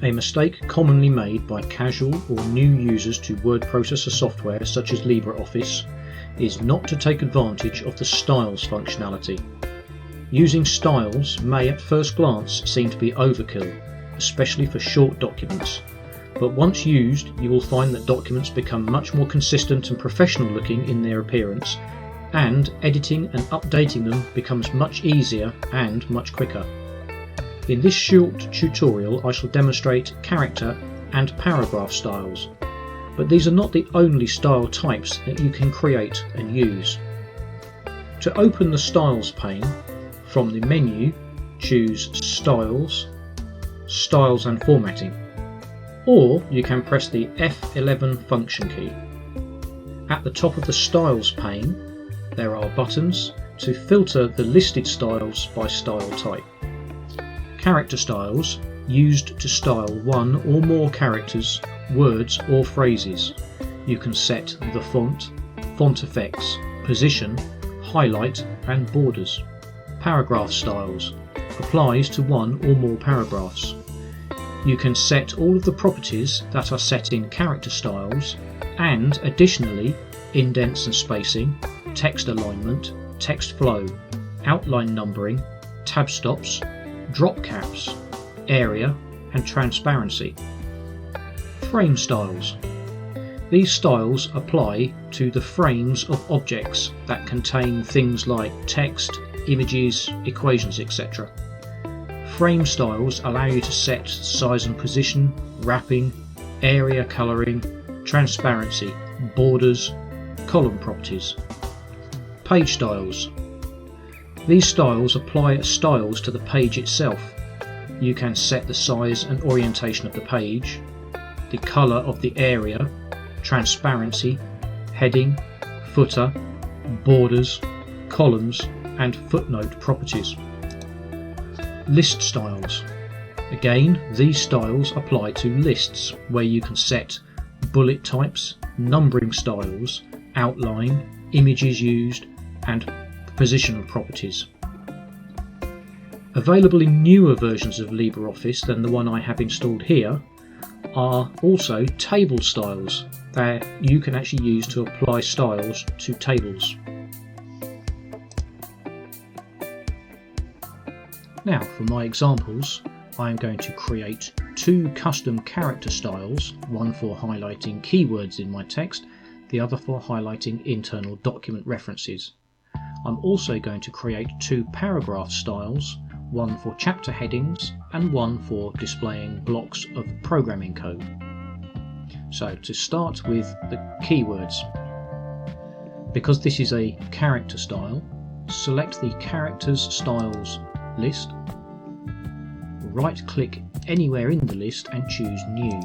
A mistake commonly made by casual or new users to word processor software such as LibreOffice is not to take advantage of the styles functionality. Using styles may at first glance seem to be overkill, especially for short documents, but once used you will find that documents become much more consistent and professional looking in their appearance, and editing and updating them becomes much easier and much quicker. In this short tutorial I shall demonstrate character and paragraph styles, but these are not the only style types that you can create and use. To open the Styles pane, from the menu choose Styles, Styles and Formatting, or you can press the F11 function key. At the top of the Styles pane there are buttons to filter the listed styles by style type. Character styles, used to style one or more characters, words or phrases. You can set the font, font effects, position, highlight and borders. Paragraph styles applies to one or more paragraphs. You can set all of the properties that are set in character styles, and additionally indents and spacing, text alignment, text flow, outline numbering, tab stops, drop caps, area and transparency. Frame styles. These styles apply to the frames of objects that contain things like text, images, equations, etc. Frame styles allow you to set size and position, wrapping, area colouring, transparency, borders, column properties. Page styles. These styles apply as styles to the page itself. You can set the size and orientation of the page, the colour of the area, transparency, heading, footer, borders, columns and footnote properties. List styles. Again, these styles apply to lists where you can set bullet types, numbering styles, outline, images used and positional properties. Available in newer versions of LibreOffice than the one I have installed here are also table styles that you can actually use to apply styles to tables. Now for my examples, I am going to create two custom character styles, one for highlighting keywords in my text, the other for highlighting internal document references. I'm also going to create two paragraph styles, one for chapter headings and one for displaying blocks of programming code. So to start with the keywords, because this is a character style, select the characters styles list, right click anywhere in the list and choose new.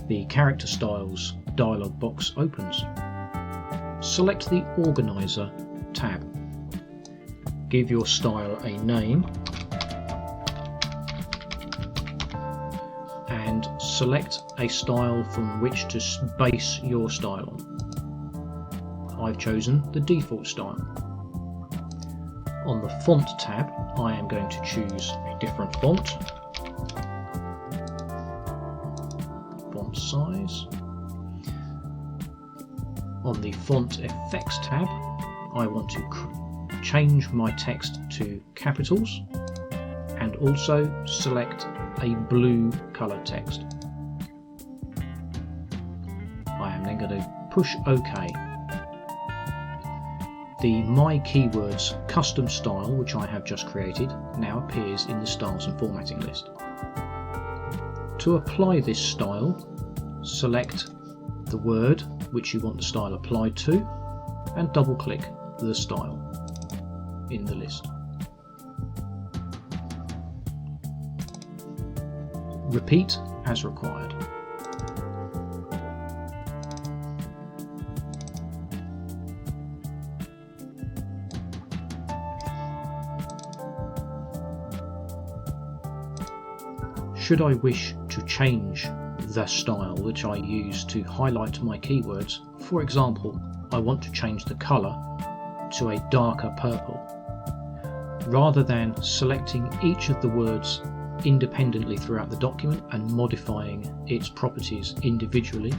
The character styles dialog box opens. Select the Organizer tab. Give your style a name and select a style from which to base your style on. I've chosen the default style. On the Font tab, I am going to choose a different font, font size. On the Font Effects tab, I want to change my text to capitals and also select a blue colour text. I am then going to push OK. The My Keywords custom style, which I have just created, now appears in the Styles and Formatting list. To apply this style, select the word which you want the style applied to and double click the style in the list. Repeat as required. Should I wish to change the style which I use to highlight my keywords, for example, I want to change the colour to a darker purple. Rather than selecting each of the words independently throughout the document and modifying its properties individually,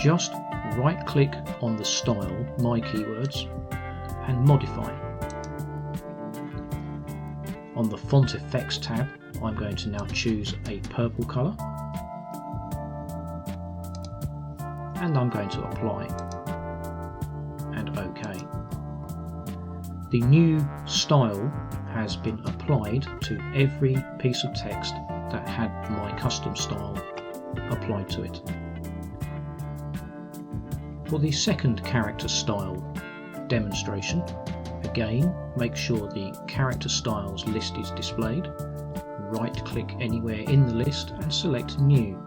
just right click on the style, My Keywords, and modify. On the Font Effects tab, I'm going to now choose a purple colour, and I'm going to apply, and OK. The new style has been applied to every piece of text that had my custom style applied to it. For the second character style demonstration, again, make sure the character styles list is displayed. Right click anywhere in the list and select New.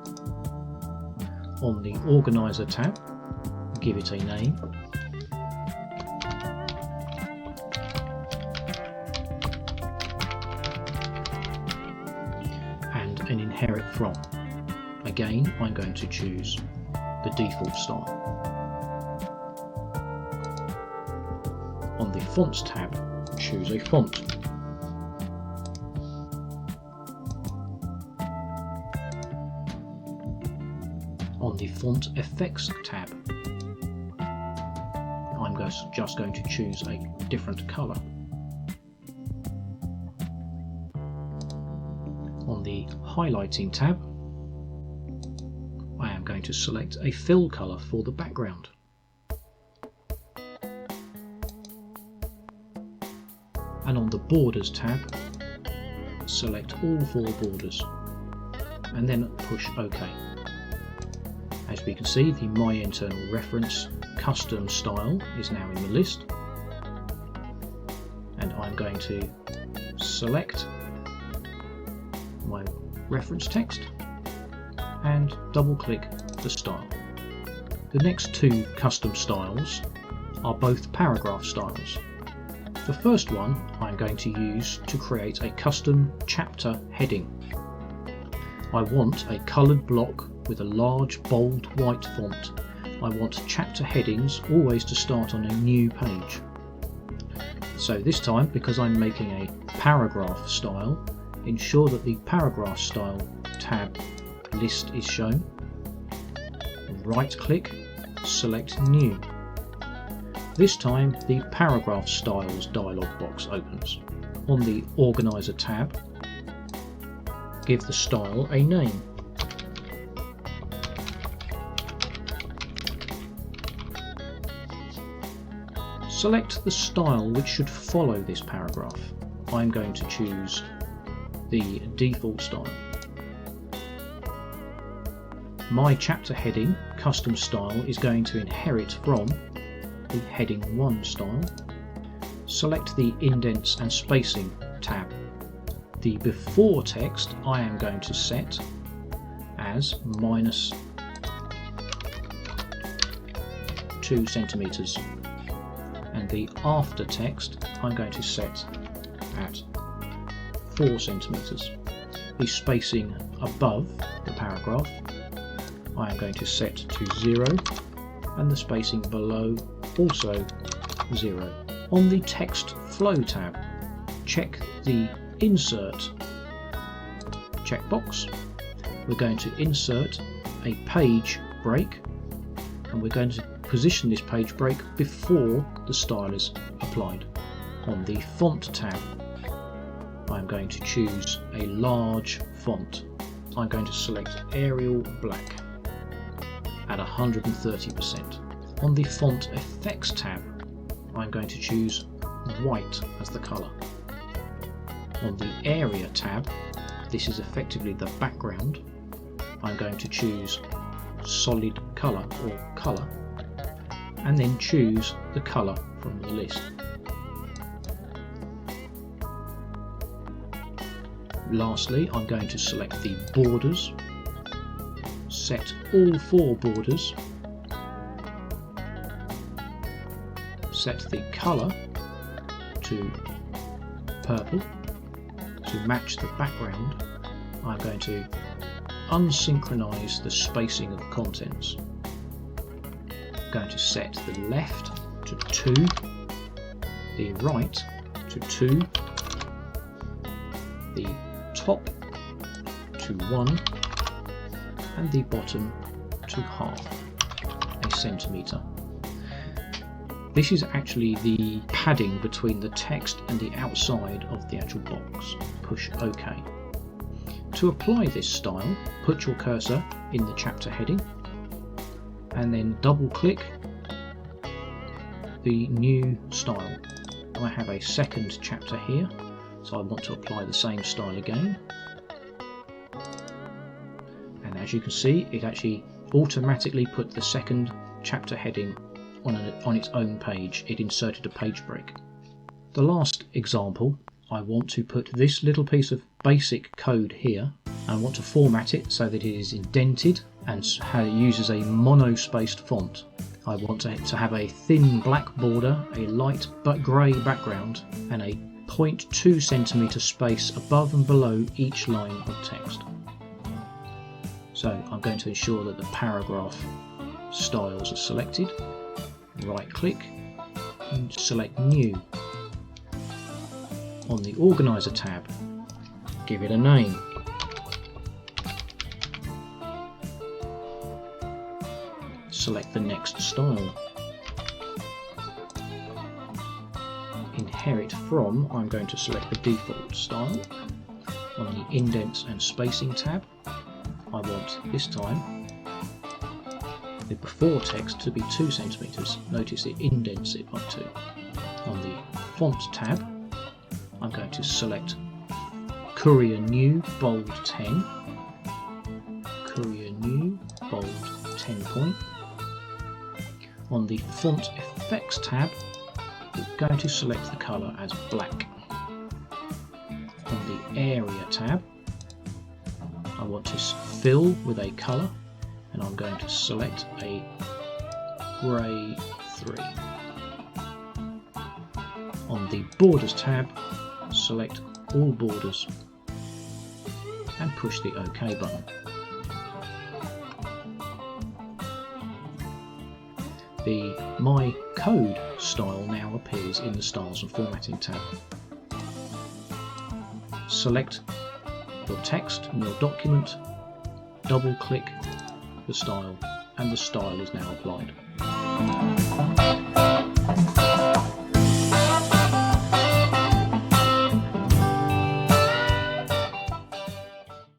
On the Organizer tab, give it a name. And an Inherit From. Again, I'm going to choose the default style. On the Fonts tab, choose a font. On the Font Effects tab, I'm just going to choose a different colour. On the Highlighting tab, I am going to select a fill colour for the background. And on the Borders tab, select all 4 borders and then push OK. As we can see, the My Internal Reference custom style is now in the list, and I'm going to select my reference text and double click the style. The next 2 custom styles are both paragraph styles. The first one I'm going to use to create a custom chapter heading. I want a coloured block with a large bold white font. I want chapter headings always to start on a new page. So this time, because I'm making a paragraph style, ensure that the paragraph style tab list is shown. Right click, select New. This time the Paragraph Styles dialog box opens. On the Organizer tab, give the style a name. Select the style which should follow this paragraph. I'm going to choose the default style. My chapter heading custom style is going to inherit from the Heading 1 style. Select the Indents and Spacing tab. The before text I am going to set as -2 centimeters, and the after text I'm going to set at 4 centimeters. The spacing above the paragraph I am going to set to 0, and the spacing below also 0. On the Text Flow tab, check the Insert checkbox. We're going to insert a page break, and we're going to position this page break before the style is applied. On the Font tab, I'm going to choose a large font. I'm going to select Arial Black at 130%. On the Font Effects tab, I'm going to choose white as the colour. On the Area tab, this is effectively the background, I'm going to choose Solid Colour or Colour, and then choose the colour from the list. Lastly, I'm going to select the borders, set all 4 borders, set the colour to purple to match the background. I'm going to unsynchronize the spacing of contents. I'm going to set the left to 2, the right to 2, the top to 1 and the bottom to half a centimetre. This is actually the padding between the text and the outside of the actual box. Push OK. To apply this style, put your cursor in the chapter heading and then double click the new style. I have a second chapter here, so I want to apply the same style again. And as you can see, it actually automatically put the second chapter heading on its own page. It inserted a page break. The last example, I want to put this little piece of basic code here. I want to format it so that it is indented and uses a mono-spaced font. I want to have a thin black border, a light but grey background, and a 0.2 centimetre space above and below each line of text. So I'm going to ensure that the paragraph styles are selected. Right click and select New. On the Organiser tab, give it a name. Select the next style. Inherit from, I'm going to select the default style. On the Indents and Spacing tab, I want this time the before text to be 2 centimetres. Notice it indents it by 2. On the Font tab, I'm going to select Courier New Bold 10. Courier New Bold 10 point. On the Font Effects tab, we're going to select the colour as black. On the Area tab, I want to fill with a colour, and I'm going to select a grey 3. On the Borders tab, select all borders and push the OK button. The My Code style now appears in the Styles and Formatting tab. Select your text in your document, double click the style, and the style is now applied.